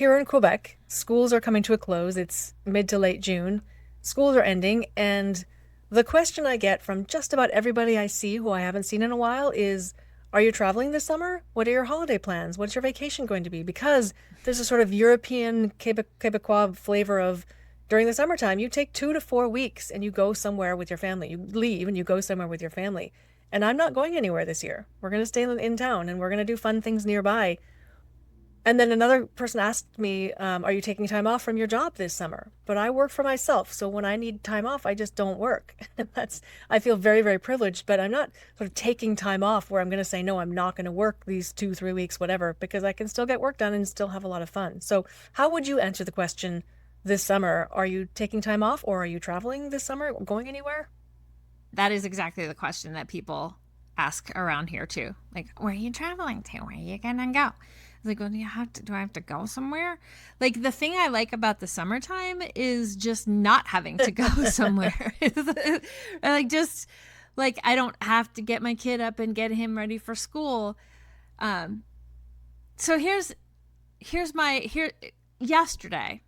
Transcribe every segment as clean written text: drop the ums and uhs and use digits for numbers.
here in Quebec, schools are coming to a close. It's mid to late June. Schools are ending, and the question I get from just about everybody I see who I haven't seen in a while is, are you traveling this summer? What are your holiday plans? What's your vacation going to be? Because there's a sort of European Quebecois flavor of during the summertime, you take 2 to 4 weeks and you go somewhere with your family. You leave and you go somewhere with your family. And I'm not going anywhere this year. We're going to stay in town and we're going to do fun things nearby. And then another person asked me, are you taking time off from your job this summer? But I work for myself. So when I need time off, I just don't work. And I feel very, very privileged, but I'm not sort of taking time off where I'm going to say, no, I'm not going to work these 2, 3 weeks, whatever, because I can still get work done and still have a lot of fun. So how would you answer the question this summer? Are you taking time off or are you traveling this summer, going anywhere? That is exactly the question that people ask around here too. Like, where are you traveling to? Where are you gonna go? Like, well, do I have to go somewhere? Like, the thing I like about the summertime is just not having to go somewhere. Like, just like I don't have to get my kid up and get him ready for school. So here's my here yesterday.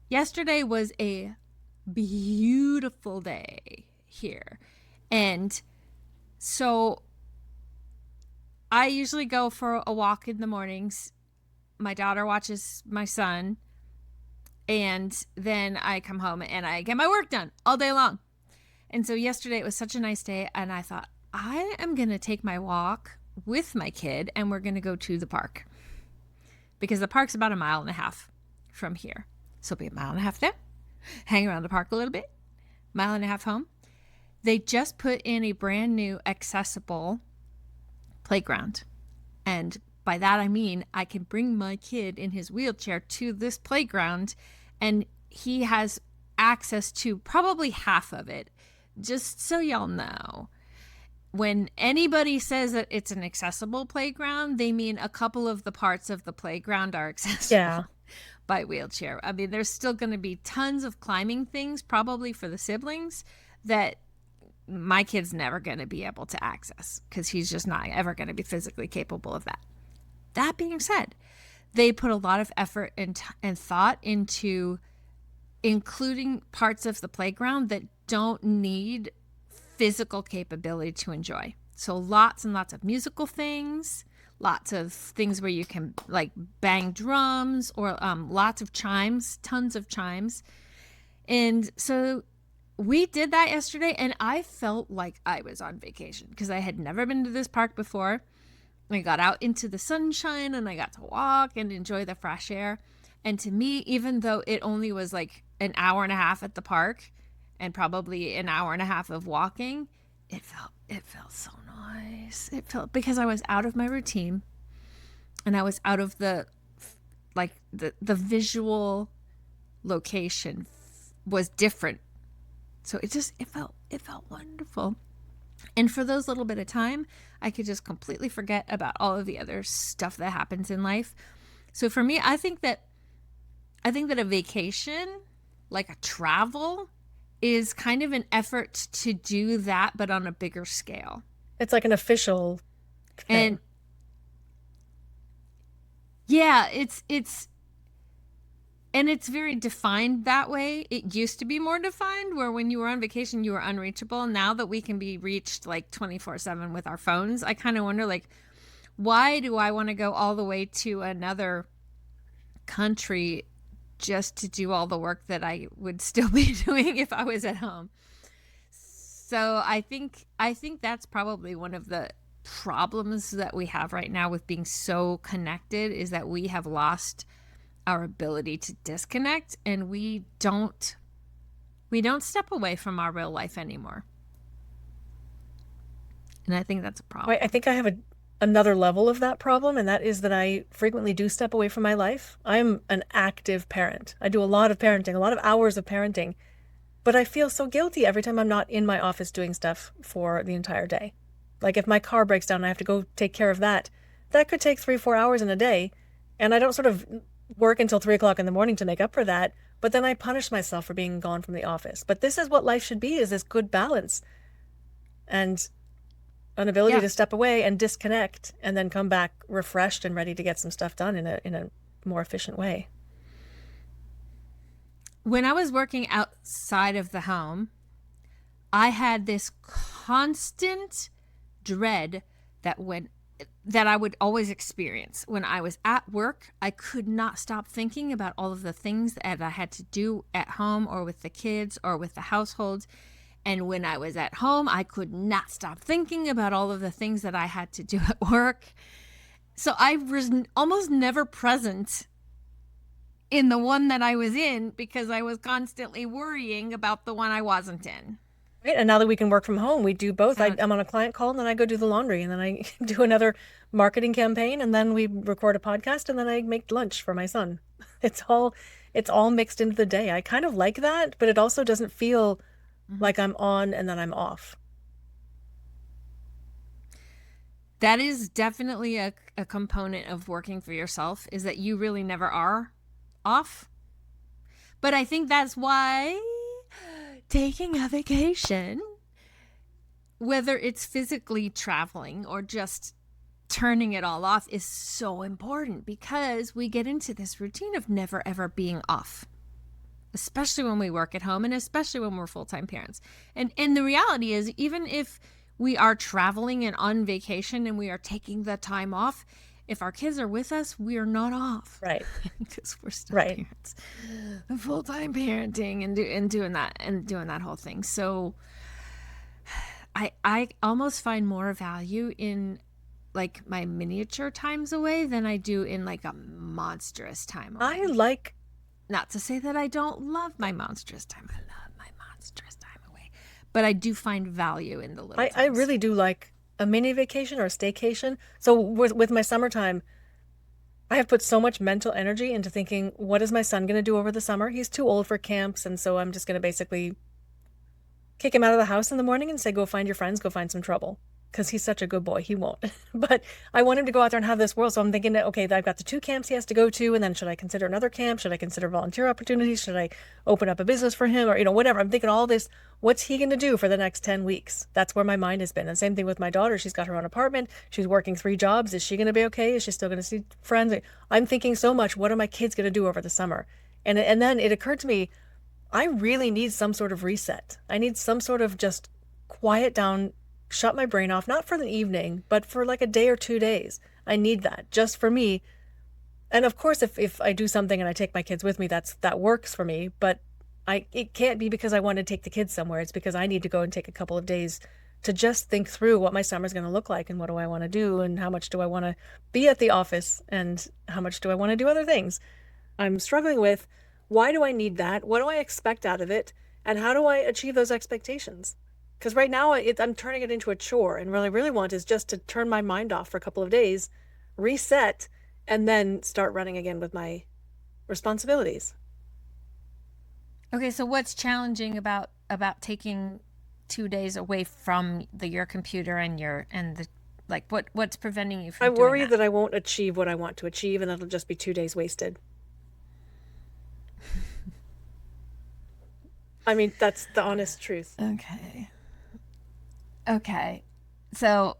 Yesterday was a beautiful day here. And so I usually go for a walk in the mornings. My daughter watches my son. And then I come home and I get my work done all day long. And so yesterday it was such a nice day. And I thought, I am going to take my walk with my kid and we're going to go to the park. Because the park's about 1.5 miles from here. So it'll be 1.5 miles there. Hang around the park a little bit. 1.5 miles home. They just put in a brand new accessible playground. And by that I mean I can bring my kid in his wheelchair to this playground and he has access to probably half of it. Just so y'all know, when anybody says that it's an accessible playground, they mean a couple of the parts of the playground are accessible. Yeah. By wheelchair. I mean, there's still going to be tons of climbing things, probably for the siblings, that my kid's never going to be able to access because he's just not ever going to be physically capable of that. That being said, they put a lot of effort and thought into including parts of the playground that don't need physical capability to enjoy. So lots and lots of musical things, lots of things where you can like bang drums or lots of chimes, tons of chimes. And so we did that yesterday and I felt like I was on vacation because I had never been to this park before. I got out into the sunshine and I got to walk and enjoy the fresh air. And to me, even though it only was like 1.5 hours at the park and probably 1.5 hours of walking, it felt so nice. It felt because I was out of my routine and I was out of the visual location was different. So it felt wonderful. And for those little bit of time, I could just completely forget about all of the other stuff that happens in life. So for me, I think that a vacation, like a travel, is kind of an effort to do that, but on a bigger scale. It's like an official thing. And yeah, it's very defined that way. It used to be more defined where when you were on vacation, you were unreachable. Now that we can be reached like 24/7 with our phones, I kind of wonder like, why do I want to go all the way to another country just to do all the work that I would still be doing if I was at home? So I think that's probably one of the problems that we have right now with being so connected is that we have lost our ability to disconnect and we don't step away from our real life anymore. And I think that's a problem. I think I have another level of that problem, and that is that I frequently do step away from my life. I'm an active parent. I do a lot of parenting, a lot of hours of parenting, but I feel so guilty every time I'm not in my office doing stuff for the entire day. Like if my car breaks down and I have to go take care of that, that could take 3, 4 hours in a day. And I don't sort of work until 3 o'clock in the morning to make up for that. But then I punish myself for being gone from the office. But this is what life should be, is this good balance and an ability to step away and disconnect and then come back refreshed and ready to get some stuff done in a more efficient way. When I was working outside of the home, I had this constant dread that I would always experience. When I was at work, I could not stop thinking about all of the things that I had to do at home or with the kids or with the household. And when I was at home, I could not stop thinking about all of the things that I had to do at work. So I was almost never present in the one that I was in because I was constantly worrying about the one I wasn't in. Right. And now that we can work from home, we do both. I'm on a client call and then I go do the laundry and then I do another marketing campaign and then we record a podcast and then I make lunch for my son. It's all mixed into the day. I kind of like that, but it also doesn't feel like I'm on and then I'm off. That is definitely a component of working for yourself, is that you really never are off. But I think that's why taking a vacation, whether it's physically traveling or just turning it all off, is so important, because we get into this routine of never ever being off, especially when we work at home and especially when we're full-time parents. And the reality is, even if we are traveling and on vacation and we are taking the time off, if our kids are with us, we are not off. Right. Because we're still Right. parents. Full-time parenting and doing that whole thing. So I almost find more value in like my miniature times away than I do in like a monstrous time away. Not to say that I don't love my monstrous time. I love my monstrous time away. But I do find value in the little times. I really do like a mini vacation or a staycation. So with my summertime, I have put so much mental energy into thinking, what is my son going to do over the summer? He's too old for camps. And so I'm just going to basically kick him out of the house in the morning and say, go find your friends, go find some trouble. Because he's such a good boy. He won't. But I want him to go out there and have this world. So I'm thinking, okay, I've got the 2 camps he has to go to. And then should I consider another camp? Should I consider volunteer opportunities? Should I open up a business for him? Or, whatever. I'm thinking all this. What's he going to do for the next 10 weeks? That's where my mind has been. And same thing with my daughter. She's got her own apartment. She's working 3 jobs. Is she going to be okay? Is she still going to see friends? I'm thinking so much. What are my kids going to do over the summer? And then it occurred to me, I really need some sort of reset. I need some sort of just quiet down, shut my brain off, not for the evening, but for like a day or 2 days. I need that just for me. And of course, if I do something and I take my kids with me, that works for me. But it can't be because I want to take the kids somewhere. It's because I need to go and take a couple of days to just think through what my summer's going to look like and what do I want to do and how much do I want to be at the office and how much do I want to do other things. I'm struggling with, why do I need that? What do I expect out of it? And how do I achieve those expectations? Because right now I'm turning it into a chore, and what I really want is just to turn my mind off for a couple of days, reset, and then start running again with my responsibilities. Okay, so what's challenging about taking 2 days away from your computer what's preventing you from doing that? I worry that I won't achieve what I want to achieve, and it'll just be 2 days wasted. I mean, that's the honest truth. Okay. So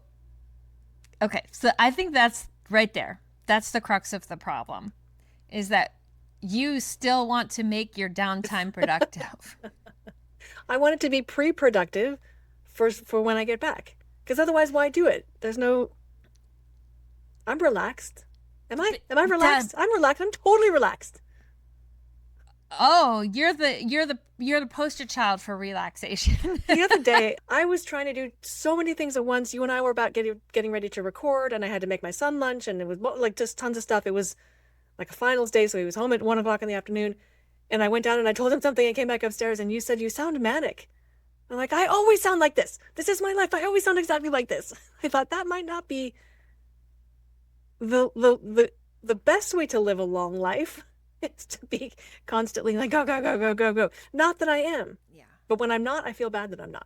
I think that's right there. That's the crux of the problem, is that you still want to make your downtime productive. I want it to be pre-productive for when I get back. Because otherwise, why do it? I'm relaxed. Am I relaxed? I'm relaxed. I'm totally relaxed. Oh, you're the poster child for relaxation. The other day, I was trying to do so many things at once. You and I were about getting ready to record, and I had to make my son lunch, and it was like just tons of stuff. It was like a finals day, so he was home at 1:00 in the afternoon. And I went down and I told him something and came back upstairs, and you said, you sound manic. I'm like, I always sound like this. This is my life. I always sound exactly like this. I thought that might not be the best way to live a long life. It's to be constantly like, go, go, go, go, go, go. Not that I am. Yeah. But when I'm not, I feel bad that I'm not.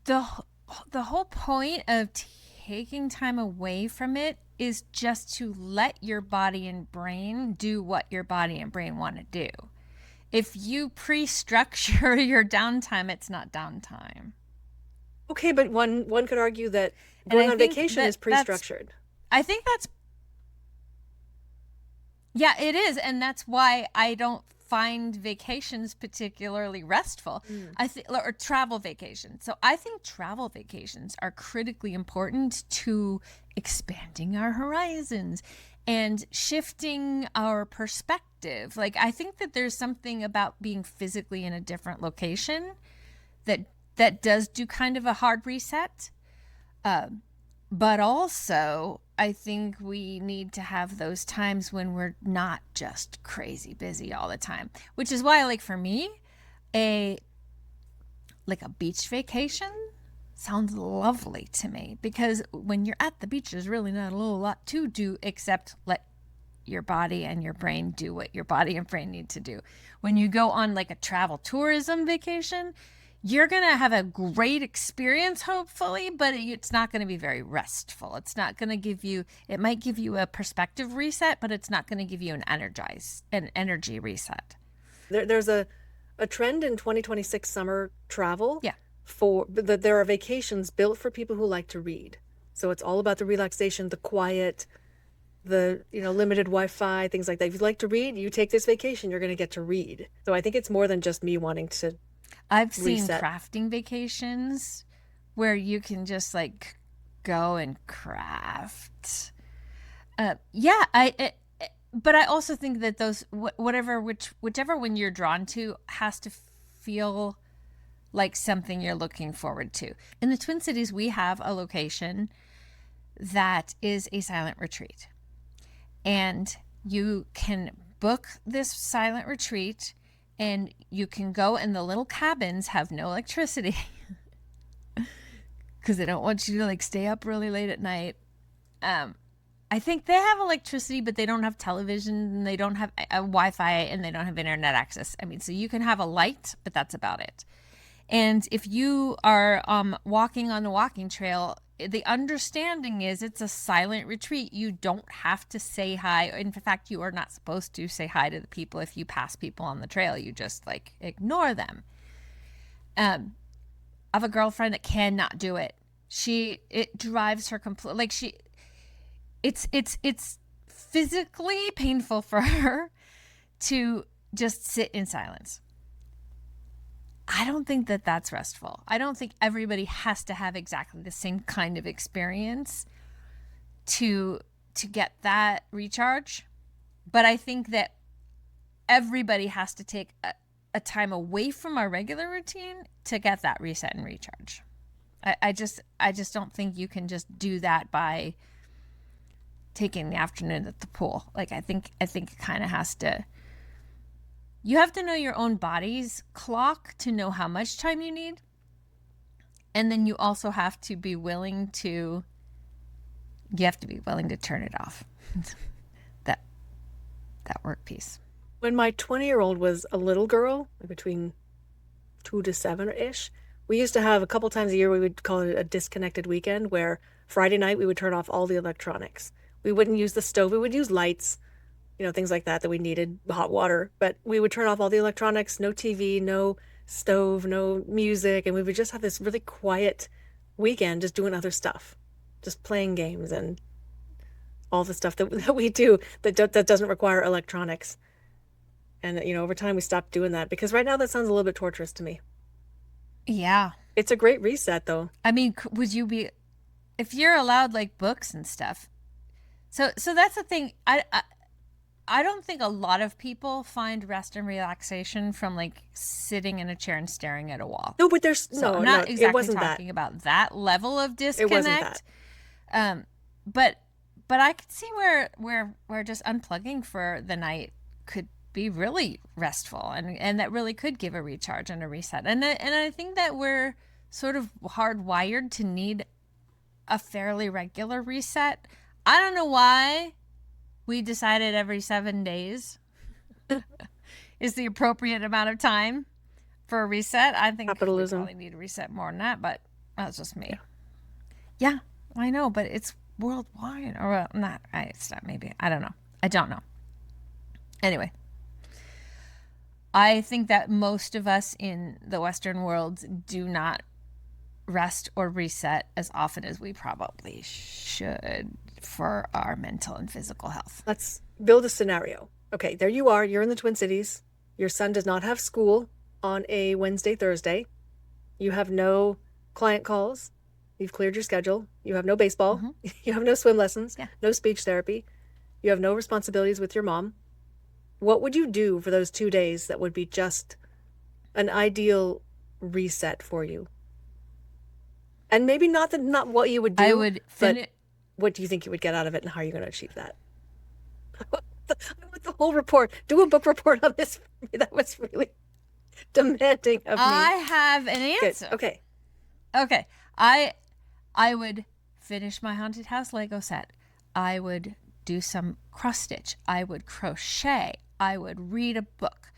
The whole point of taking time away from it is just to let your body and brain do what your body and brain want to do. If you pre-structure your downtime, it's not downtime. Okay, but one could argue that going on vacation is pre-structured. I think that's Yeah, it is, and that's why I don't find vacations particularly restful. Mm. I think, or travel vacations. So I think travel vacations are critically important to expanding our horizons and shifting our perspective. Like I think that there's something about being physically in a different location that does do kind of a hard reset. But also, I think we need to have those times when we're not just crazy busy all the time, which is why, like for me, a a beach vacation sounds lovely to me because when you're at the beach, there's really not a little lot to do except let your body and your brain do what your body and brain need to do. When you go on like a travel tourism vacation, you're going to have a great experience, hopefully, but it's not going to be very restful. It's not going to give you, it might give you a perspective reset, but it's not going to give you an energy reset. There's a trend in 2026 summer travel. Yeah. There are vacations built for people who like to read. So it's all about the relaxation, the quiet, the limited Wi-Fi, things like that. If you like to read, you take this vacation, you're going to get to read. So I think it's more than just me wanting to I've seen reset. crafting vacations where you can just like go and craft. But I also think that those whichever one you're drawn to has to feel like something you're looking forward to. In the Twin Cities, we have a location that is a silent retreat. And you can book this silent retreat and you can go, and the little cabins have no electricity because they don't want you to like stay up really late at night. I think they have electricity, but they don't have television, and they don't have Wi-Fi, and they don't have internet access. I mean, so you can have a light, but that's about it. And if you are walking on the walking trail, the understanding is it's a silent retreat. You don't have to say hi. In fact, you are not supposed to say hi to the people if you pass people on the trail. You just like ignore them. I have a girlfriend that cannot do it. It drives her complete. Like it's physically painful for her to just sit in silence. I don't think that that's restful. I don't think everybody has to have exactly the same kind of experience to get that recharge. But I think that everybody has to take a time away from our regular routine to get that reset and recharge. I just don't think you can just do that by taking the afternoon at the pool. Like I think it kind of has to. You have to know your own body's clock to know how much time you need. And then you also have to be willing to turn it off. that work piece. When my 20-year-old was a little girl, between 2 to 7-ish, we used to have a couple times a year, we would call it a disconnected weekend, where Friday night we would turn off all the electronics. We wouldn't use the stove. We would use lights, things like that we needed, hot water. But we would turn off all the electronics, no TV, no stove, no music. And we would just have this really quiet weekend just doing other stuff, just playing games and all the stuff that we do that doesn't require electronics. And, over time we stopped doing that because right now that sounds a little bit torturous to me. Yeah. It's a great reset, though. I mean, would you be, if you're allowed like books and stuff? So that's the thing. I don't think a lot of people find rest and relaxation from like sitting in a chair and staring at a wall. No, but there's I'm not exactly talking about that level of disconnect. It wasn't that. But I could see where just unplugging for the night could be really restful and that really could give a recharge and a reset. And I think that we're sort of hardwired to need a fairly regular reset. I don't know why we decided every 7 days is the appropriate amount of time for a reset. I think capitalism. We probably need to reset more than that, but that's just me. Yeah, I know, but it's worldwide. Or not. It's not, maybe. I don't know. I don't know. Anyway, I think that most of us in the Western world do not rest or reset as often as we probably should. for our mental and physical health. Let's build a scenario. Okay, there you are. You're in the Twin Cities. Your son does not have school on a Wednesday, Thursday. You have no client calls. You've cleared your schedule. You have no baseball. You have no swim lessons, no speech therapy. You have no responsibilities with your mom. What would you do for those 2 days that would be just an ideal reset for you? And maybe not what you would do, but what do you think you would get out of it, and how are you going to achieve that? I want the whole report. Do a book report on this for me. That was really demanding of me. I have an answer. Good. Okay. I would finish my haunted house Lego set. I would do some cross stitch. I would crochet. I would read a book.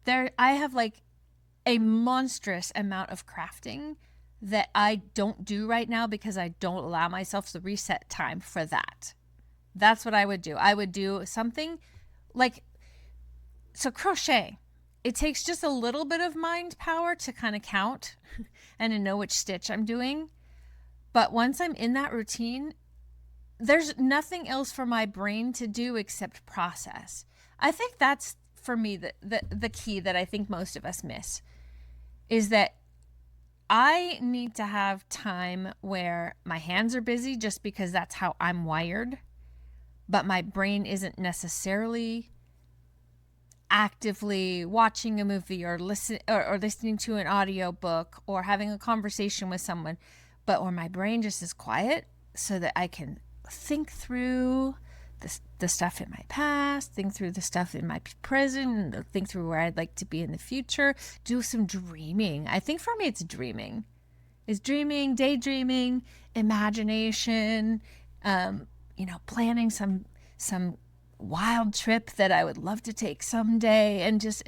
I have like a monstrous amount of crafting that I don't do right now because I don't allow myself the reset time for that. That's what I would do. I would do something like, so crochet. It takes just a little bit of mind power to kind of count and to know which stitch I'm doing. But once I'm in that routine, there's nothing else for my brain to do except process. I think that's, for me, the key that I think most of us miss, is that I need to have time where my hands are busy just because that's how I'm wired, but my brain isn't necessarily actively watching a movie or listening to an audio book or having a conversation with someone, but where my brain just is quiet so that I can think through the stuff in my past, think through the stuff in my present, and think through where I'd like to be in the future, do some dreaming. I think for me it's dreaming. It's dreaming, daydreaming, imagination, planning some wild trip that I would love to take someday, and just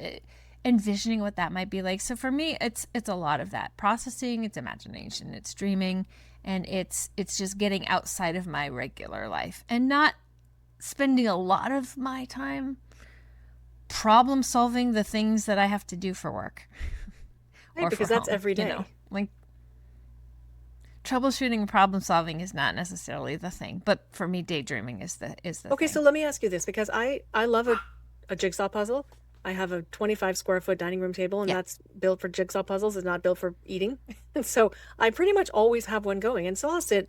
envisioning what that might be like. So for me, it's a lot of that. Processing, it's imagination, it's dreaming, and it's just getting outside of my regular life and not spending a lot of my time problem solving the things that I have to do for work. Right, because that's every day. Like troubleshooting and problem solving is not necessarily the thing, but for me, daydreaming is the Okay, thing. so let me ask you this, because I love a jigsaw puzzle. I have a 25 square foot dining room table, and that's built for jigsaw puzzles. It's not built for eating. And so I pretty much always have one going. And so I'll sit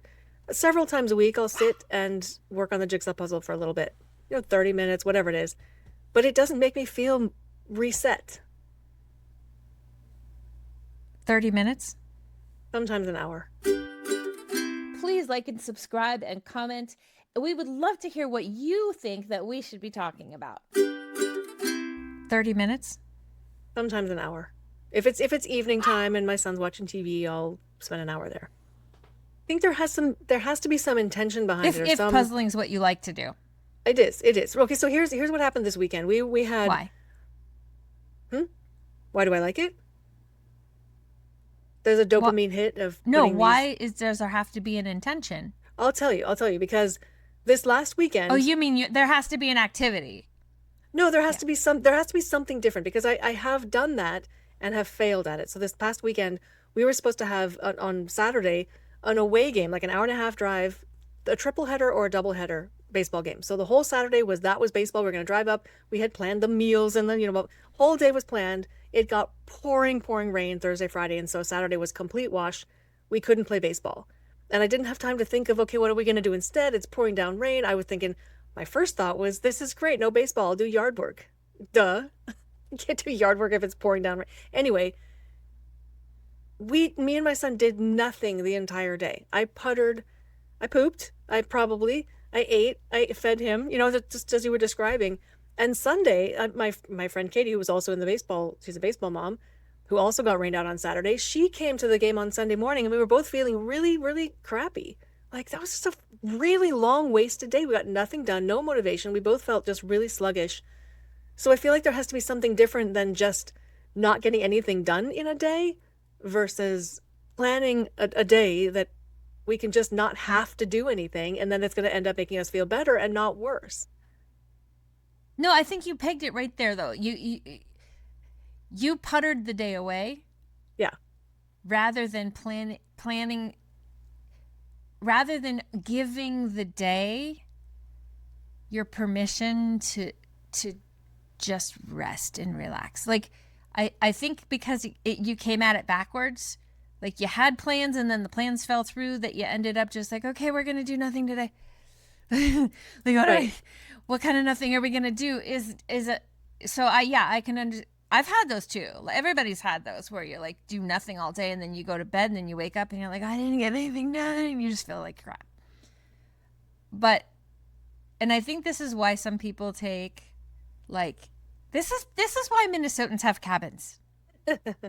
several times a week. I'll sit and work on the jigsaw puzzle for a little bit, 30 minutes, whatever it is. But it doesn't make me feel reset. 30 minutes? Sometimes an hour. Please like and subscribe and comment. We would love to hear what you think that we should be talking about. 30 minutes? Sometimes an hour. If it's evening time and my son's watching TV, I'll spend an hour there. I think there has to be some intention behind it. If puzzling is what you like to do. It is. Okay, so here's what happened this weekend. We had. Why? Why do I like it? There's a dopamine hit of. No, why does there have to be an intention? I'll tell you, because this last weekend. Oh, you mean there has to be an activity? No, there has to be something different, because I have done that and have failed at it. So this past weekend, we were supposed to have on Saturday an away game, like an hour and a half drive, a triple header or a double header baseball game. So the whole Saturday was baseball. We're going to drive up. We had planned the meals, and then whole day was planned. It got pouring rain Thursday, Friday, and so Saturday was complete wash. We couldn't play baseball. And I didn't have time to think of, okay, what are we going to do instead? It's pouring down rain. I was thinking, my first thought was, this is great. No baseball. I'll do yard work. Duh. You can't do yard work if it's pouring down rain. Anyway, me and my son did nothing the entire day. I puttered. I pooped. I ate. I fed him, just as you were describing. And Sunday, my friend Katie, who was also in the baseball, she's a baseball mom, who also got rained out on Saturday, she came to the game on Sunday morning, and we were both feeling really, really crappy. Like, that was just a really long, wasted day. We got nothing done, no motivation. We both felt just really sluggish. So I feel like there has to be something different than just not getting anything done in a day versus planning a day that we can just not have to do anything, and then it's going to end up making us feel better and not worse. No, I think you pegged it right there, though. You puttered the day away. Yeah. Rather than planning rather than giving the day your permission to just rest and relax. Like, I think because you came at it backwards, like you had plans and then the plans fell through, that you ended up just like, okay, we're going to do nothing today. Like, what kind of nothing are we going to do? Is it, so I can I've had those too. Everybody's had those where you like do nothing all day and then you go to bed and then you wake up and you're like, I didn't get anything done. And you just feel like crap. And I think this is why some people take, like, this is why Minnesotans have cabins.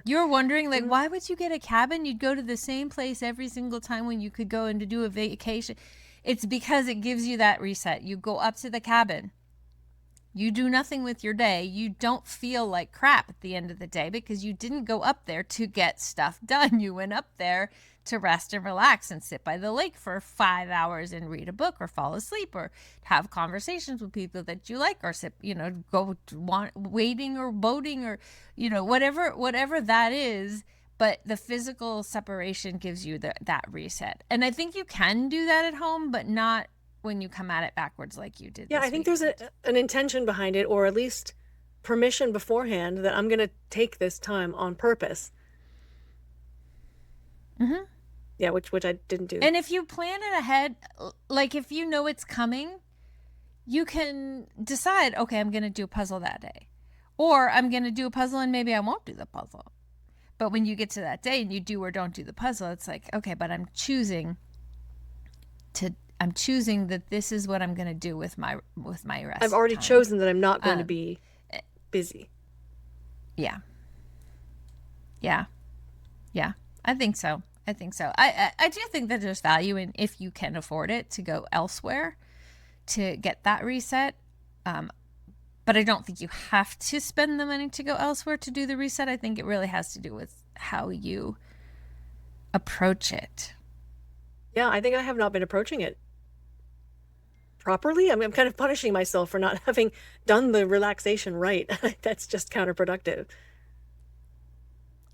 You're wondering, like, why would you get a cabin? You'd go to the same place every single time when you could go and to do a vacation. It's because it gives you that reset. You go up to the cabin. You do nothing with your day. You don't feel like crap at the end of the day because you didn't go up there to get stuff done. You went up there to rest and relax and sit by the lake for 5 hours and read a book or fall asleep or have conversations with people that you like, or sit, go wading or boating or, whatever that is. But the physical separation gives you that reset. And I think you can do that at home, but not when you come at it backwards like you did. Yeah, I think there's an intention behind it, or at least permission beforehand that I'm going to take this time on purpose. Mm-hmm. Yeah, which I didn't do. And if you plan it ahead, like if you know it's coming, you can decide, okay, I'm going to do a puzzle that day. Or I'm going to do a puzzle and maybe I won't do the puzzle. But when you get to that day and you do or don't do the puzzle, it's like, okay, but I'm choosing that this is what I'm going to do with my rest. I've already chosen that I'm not going to be busy. Yeah. Yeah. Yeah. I think so. I do think that there's value in, if you can afford it, to go elsewhere to get that reset. But I don't think you have to spend the money to go elsewhere to do the reset. I think it really has to do with how you approach it. Yeah, I think I have not been approaching it properly. I mean, I'm kind of punishing myself for not having done the relaxation right. That's just counterproductive.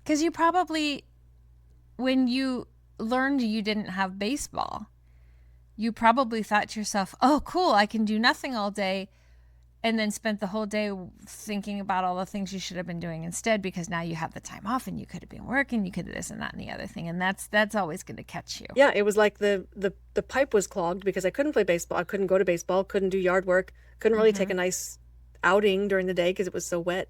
Because you probably, when you learned you didn't have baseball, you probably thought to yourself, oh, cool, I can do nothing all day. And then spent the whole day thinking about all the things you should have been doing instead, because now you have the time off and you could have been working, you could have this and that and the other thing. And that's always going to catch you. Yeah, it was like the pipe was clogged because I couldn't play baseball. I couldn't go to baseball, couldn't do yard work, couldn't really take a nice outing during the day because it was so wet.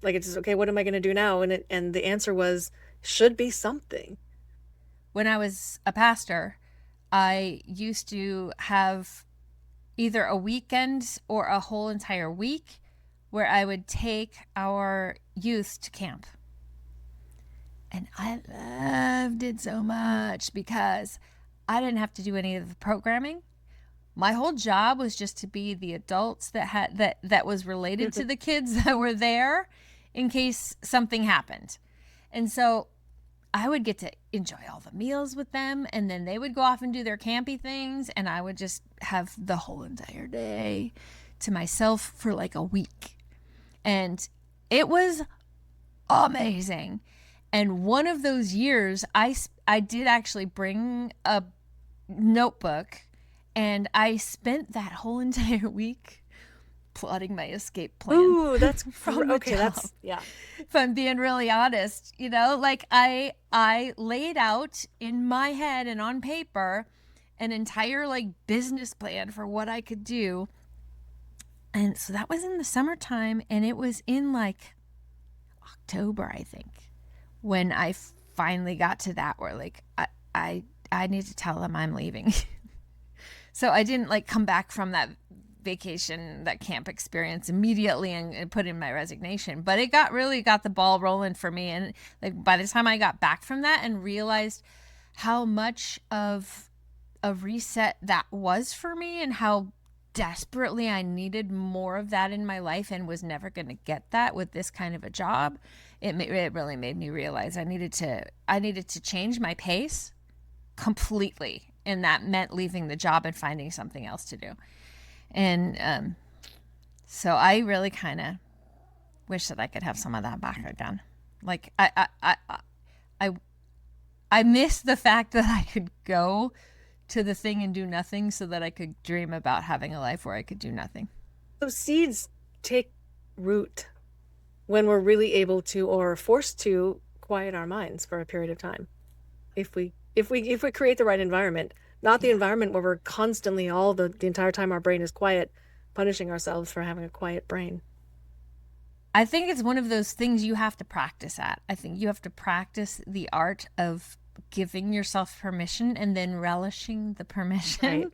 Like, it's just, okay, what am I going to do now? And the answer was, should be something. When I was a pastor, I used to have either a weekend or a whole entire week where I would take our youth to camp. And I loved it so much because I didn't have to do any of the programming. My whole job was just to be the adults that was related to the kids that were there in case something happened. And so I would get to enjoy all the meals with them, and then they would go off and do their campy things, and I would just have the whole entire day to myself for like a week. And it was amazing. And one of those years, I did actually bring a notebook, and I spent that whole entire week plotting my escape plan. Ooh, that's from okay. job. That's, yeah. If I'm being really honest, like I laid out in my head and on paper an entire like business plan for what I could do. And so that was in the summertime, and it was in like October, I think, when I finally got to that where like I need to tell them I'm leaving. So I didn't like come back from that vacation, that camp experience immediately and put in my resignation, but it really got the ball rolling for me. And like by the time I got back from that and realized how much of a reset that was for me and how desperately I needed more of that in my life and was never going to get that with this kind of a job, it really made me realize I needed to change my pace completely, and that meant leaving the job and finding something else to do. And so I really kind of wish that I could have some of that back again. Like I miss the fact that I could go to the thing and do nothing so that I could dream about having a life where I could do nothing. Those seeds take root when we're really able to or forced to quiet our minds for a period of time. If we create the right environment, not the environment where we're constantly the entire time our brain is quiet, punishing ourselves for having a quiet brain. I think it's one of those things you have to practice at. I think you have to practice the art of giving yourself permission and then relishing the permission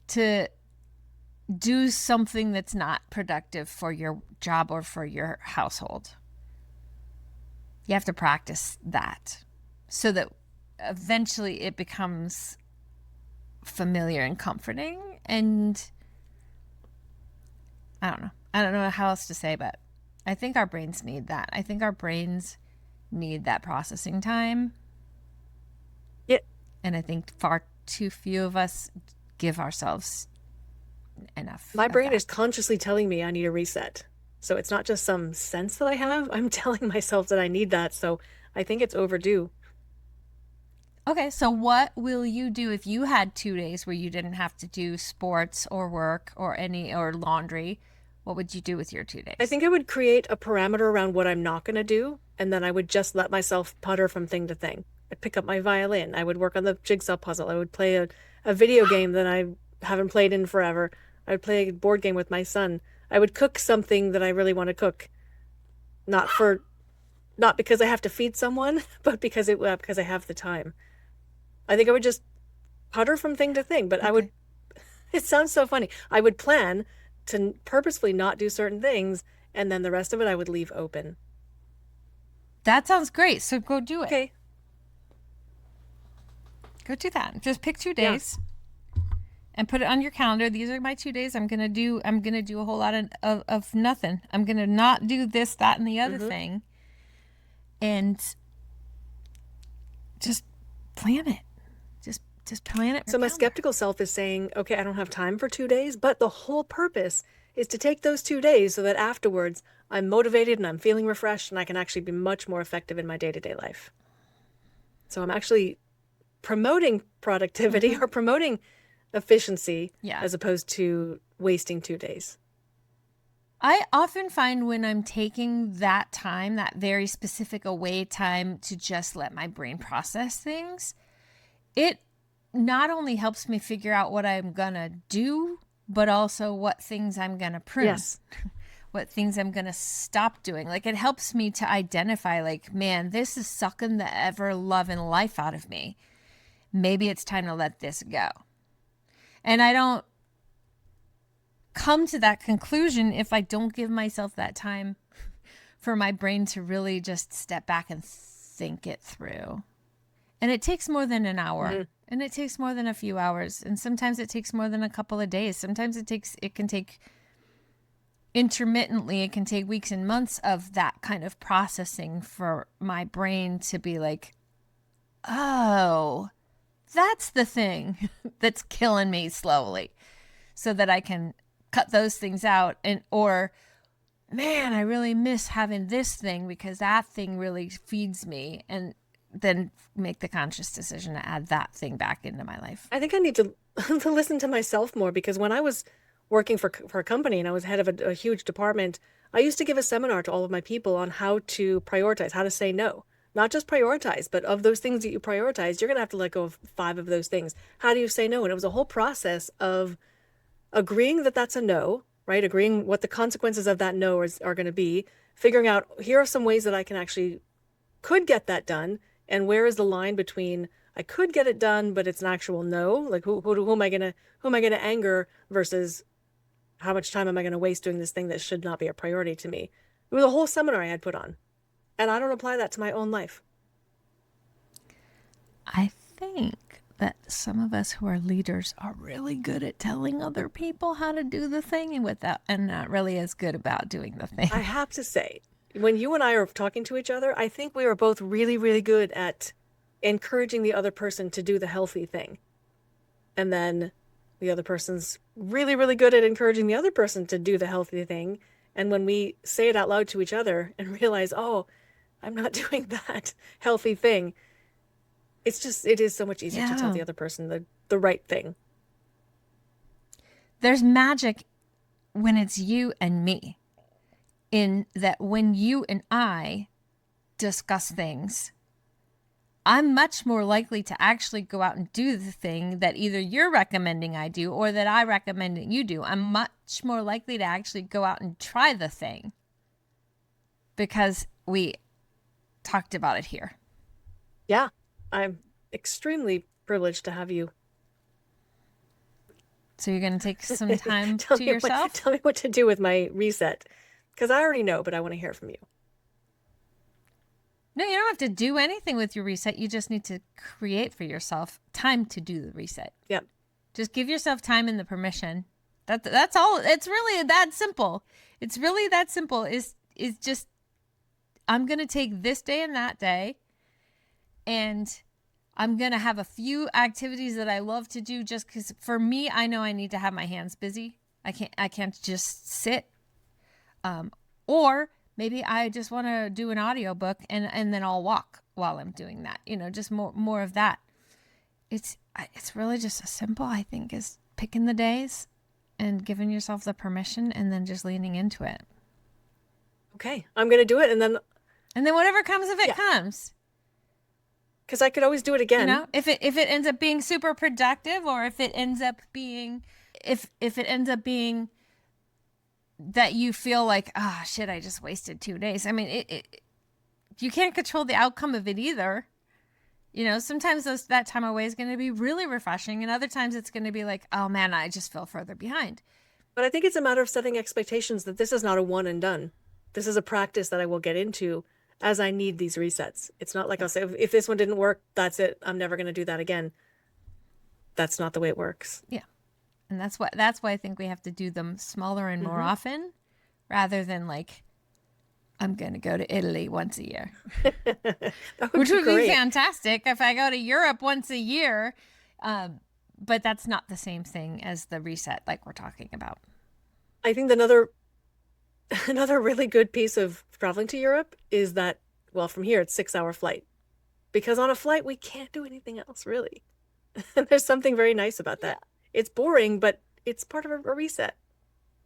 to do something that's not productive for your job or for your household. You have to practice that so that eventually it becomes familiar and comforting. And I don't know how else to say, but I think our brains need that. I think our brains need that processing time. Yeah. And I think far too few of us give ourselves enough. My brain is consciously telling me I need a reset. So it's not just some sense that I have. I'm telling myself that I need that. So I think it's overdue. Okay, so what will you do if you had 2 days where you didn't have to do sports or work or laundry? What would you do with your 2 days? I think I would create a parameter around what I'm not going to do, and then I would just let myself putter from thing to thing. I'd pick up my violin. I would work on the jigsaw puzzle. I would play a video game that I haven't played in forever. I would play a board game with my son. I would cook something that I really want to cook. Not because I have to feed someone, but because I have the time. I think I would just putter from thing to thing, but Okay. it sounds so funny. I would plan to purposefully not do certain things, and then the rest of it I would leave open. That sounds great. So go do it. Okay. Go do that. Just pick 2 days and put it on your calendar. These are my 2 days. I'm gonna do a whole lot of nothing. I'm gonna not do this, that, and the other thing. And just plan it. Just plan it. So my skeptical self is saying, okay, I don't have time for 2 days, but the whole purpose is to take those 2 days so that afterwards I'm motivated and I'm feeling refreshed and I can actually be much more effective in my day-to-day life. So I'm actually promoting productivity or promoting efficiency as opposed to wasting 2 days. I often find when I'm taking that time, that very specific away time to just let my brain process things, it not only helps me figure out what I'm going to do, but also what things I'm going to prune. Yes. What things I'm going to stop doing. Like, it helps me to identify, like, man, this is sucking the ever-loving life out of me. Maybe it's time to let this go. And I don't come to that conclusion if I don't give myself that time for my brain to really just step back and think it through. And it takes more than an hour. And it takes more than a few hours. And sometimes it takes more than a couple of days. Sometimes it can take intermittently, it can take weeks and months of that kind of processing for my brain to be like, oh, that's the thing that's killing me slowly, so that I can cut those things out. Or, man, I really miss having this thing because that thing really feeds me. And then make the conscious decision to add that thing back into my life. I think I need to listen to myself more, because when I was working for a company and I was head of a huge department, I used to give a seminar to all of my people on how to prioritize, how to say no. Not just prioritize, but of those things that you prioritize, you're going to have to let go of 5 of those things. How do you say no? And it was a whole process of agreeing that that's a no, right? Agreeing what the consequences of that no are going to be, figuring out, here are some ways that I could get that done. And where is the line between I could get it done, but it's an actual no? Like who am I gonna anger versus how much time am I gonna waste doing this thing that should not be a priority to me? It was a whole seminar I had put on, and I don't apply that to my own life. I think that some of us who are leaders are really good at telling other people how to do the thing and not really as good about doing the thing. I have to say, when you and I are talking to each other, I think we are both really, really good at encouraging the other person to do the healthy thing. And then the other person's really, really good at encouraging the other person to do the healthy thing. And when we say it out loud to each other and realize, oh, I'm not doing that healthy thing, it is so much easier to tell the other person the right thing. There's magic when it's you and me, in that when you and I discuss things, I'm much more likely to actually go out and do the thing that either you're recommending I do or that I recommend that you do. I'm much more likely to actually go out and try the thing because we talked about it here. Yeah, I'm extremely privileged to have you. So you're going to take some time to yourself? Tell me what to do with my reset, because I already know, but I want to hear from you. No, you don't have to do anything with your reset. You just need to create for yourself time to do the reset. Yep. Just give yourself time and the permission. That's all. It's really that simple. It's really that simple. Is just, I'm going to take this day and that day, and I'm going to have a few activities that I love to do just because for me, I know I need to have my hands busy. I can't just sit. Or maybe I just want to do an audiobook and then I'll walk while I'm doing that. Just more of that. It's really just as simple, I think, as picking the days and giving yourself the permission and then just leaning into it. Okay, I'm going to do it and then whatever comes of it comes. Because I could always do it again. If it ends up being super productive, or if it ends up being that you feel like, shit, I just wasted 2 days. I mean, you can't control the outcome of it either. Sometimes that time away is going to be really refreshing, and other times it's going to be like, oh man, I just fell further behind. But I think it's a matter of setting expectations that this is not a one and done. This is a practice that I will get into as I need these resets. It's not like I'll say, if this one didn't work, that's it. I'm never going to do that again. That's not the way it works. Yeah. And that's why I think we have to do them smaller and more often, rather than like, I'm going to go to Italy once a year, which would be fantastic if I go to Europe once a year. But that's not the same thing as the reset like we're talking about. I think another really good piece of traveling to Europe is that, well, from here, it's 6-hour flight. Because on a flight, we can't do anything else, really. And there's something very nice about that. Yeah. It's boring, but it's part of a reset.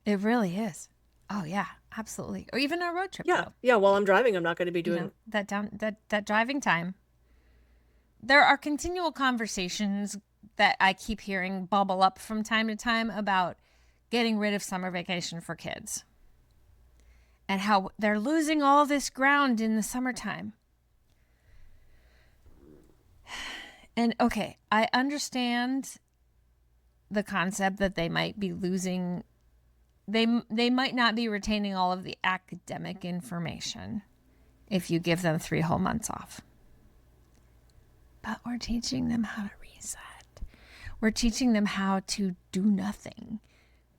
It really is. Oh, yeah, absolutely. Or even a road trip. Yeah, though. Yeah. While I'm driving, I'm not going to be doing that driving time. There are continual conversations that I keep hearing bubble up from time to time about getting rid of summer vacation for kids and how they're losing all this ground in the summertime. And okay, I understand the concept that they might be losing, they might not be retaining all of the academic information if you give them 3 whole months off. But we're teaching them how to reset. We're teaching them how to do nothing.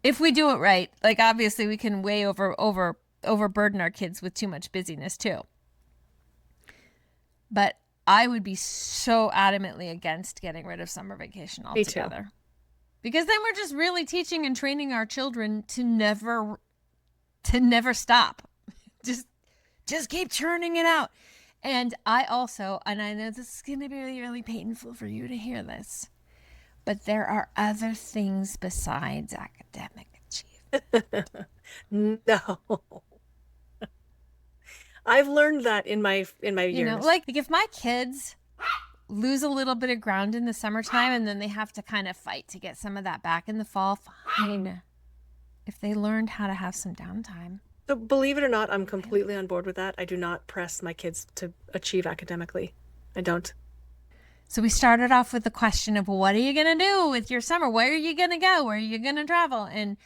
If we do it right, like obviously we can way overburden our kids with too much busyness too. But I would be so adamantly against getting rid of summer vacation altogether. Me too. Because then we're just really teaching and training our children to never stop. Just keep churning it out. And I know this is going to be really, really painful for you to hear this, but there are other things besides academic achievement. No. I've learned that in my years. Like if my kids lose a little bit of ground in the summertime and then they have to kind of fight to get some of that back in the fall, fine. If they learned how to have some downtime. So believe it or not, I'm completely on board with that. I do not press my kids to achieve academically. I don't. So we started off with the question of, what are you going to do with your summer? Where are you going to go? Where are you going to travel? And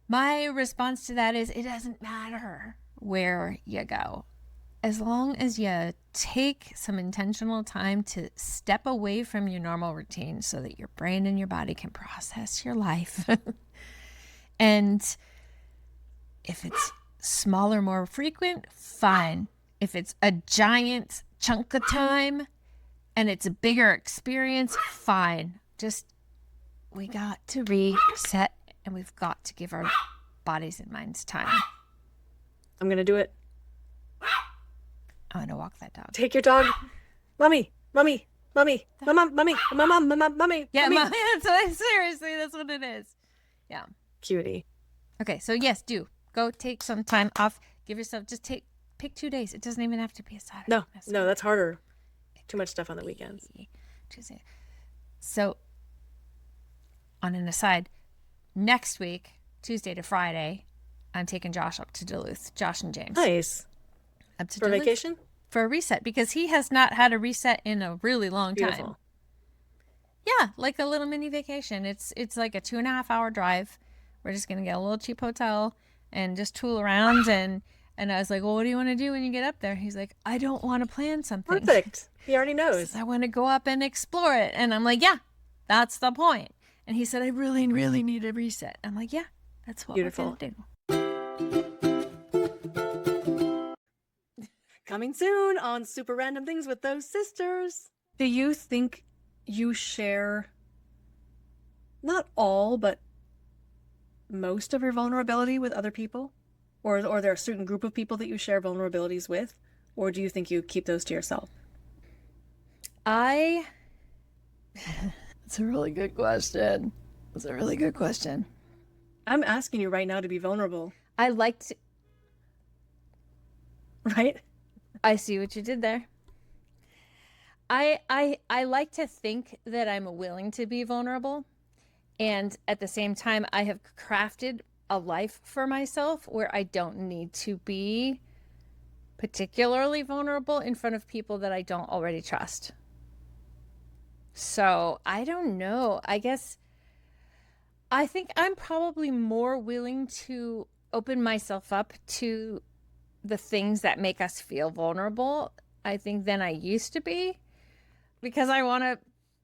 my response to that is, it doesn't matter where you go. As long as you take some intentional time to step away from your normal routine so that your brain and your body can process your life. And if it's smaller, more frequent, fine. If it's a giant chunk of time and it's a bigger experience, fine. We got to reset, and we've got to give our bodies and minds time. I'm going to do it. I'm going to walk that dog. Take your dog. Mommy. Mommy, mommy, mommy. Yeah, mommy. Seriously, that's what it is. Yeah. Cutie. Okay, so yes, do go take some time off. Give yourself pick 2 days. It doesn't even have to be a Saturday. No, that's harder. Too much stuff on the weekends. Tuesday. So, on an aside, next week, Tuesday to Friday, I'm taking Josh up to Duluth. Josh and James. Nice. Up to For Duluth vacation? for a reset because he has not had a reset in a really long Beautiful. time. Yeah, like a little mini vacation. It's like a 2.5 hour drive. We're just gonna get a little cheap hotel and just tool around and I was like, well, what do you want to do when you get up there? He's like, I don't want to plan something. Perfect. He already knows. I want to go up and explore it. And I'm like, yeah, that's the point. And he said, I really, really need a reset. I'm like, yeah, that's what Beautiful. we're going to do. Coming soon on Super Random Things with Those Sisters. Do you think you share not all, but most of your vulnerability with other people? Or there are a certain group of people that you share vulnerabilities with? Or do you think you keep those to yourself? That's a really good question. That's a really good question. I'm asking you right now to be vulnerable. I like to... Right? I see what you did there. I like to think that I'm willing to be vulnerable. And at the same time, I have crafted a life for myself where I don't need to be particularly vulnerable in front of people that I don't already trust. So I don't know. I think I'm probably more willing to open myself up to the things that make us feel vulnerable, I think, than I used to be, because I want to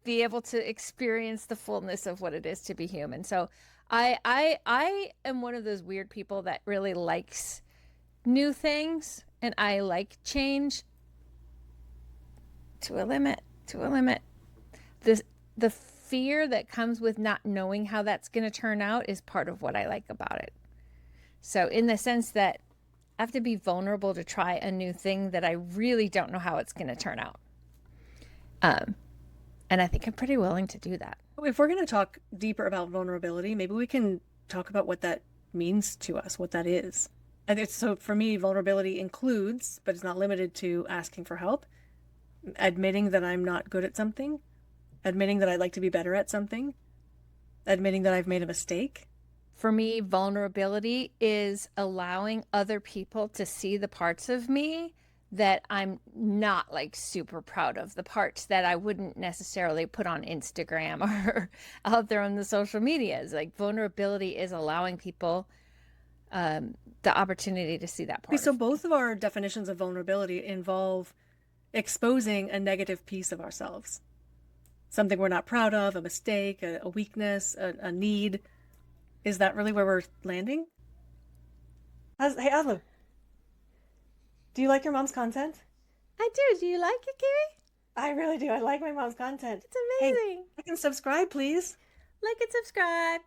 be able to experience the fullness of what it is to be human. So I am one of those weird people that really likes new things, and I like change to a limit. The fear that comes with not knowing how that's going to turn out is part of what I like about it. So in the sense that I have to be vulnerable to try a new thing that I really don't know how it's going to turn out. And I think I'm pretty willing to do that. If we're going to talk deeper about vulnerability, maybe we can talk about what that means to us, what that is. And so for me, vulnerability includes, but it's not limited to, asking for help, admitting that I'm not good at something, admitting that I'd like to be better at something, admitting that I've made a mistake. For me, vulnerability is allowing other people to see the parts of me that I'm not like super proud of, the parts that I wouldn't necessarily put on Instagram or out there on the social medias. Like, vulnerability is allowing people the opportunity to see that part. So both of our definitions of vulnerability involve exposing a negative piece of ourselves. Something we're not proud of, a mistake, a weakness, a need. Is that really where we're landing? Hey, Aslu, do you like your mom's content? I do. Do you like it, Kiwi? I really do. I like my mom's content. It's amazing. Hey, you can subscribe, please. Like and subscribe.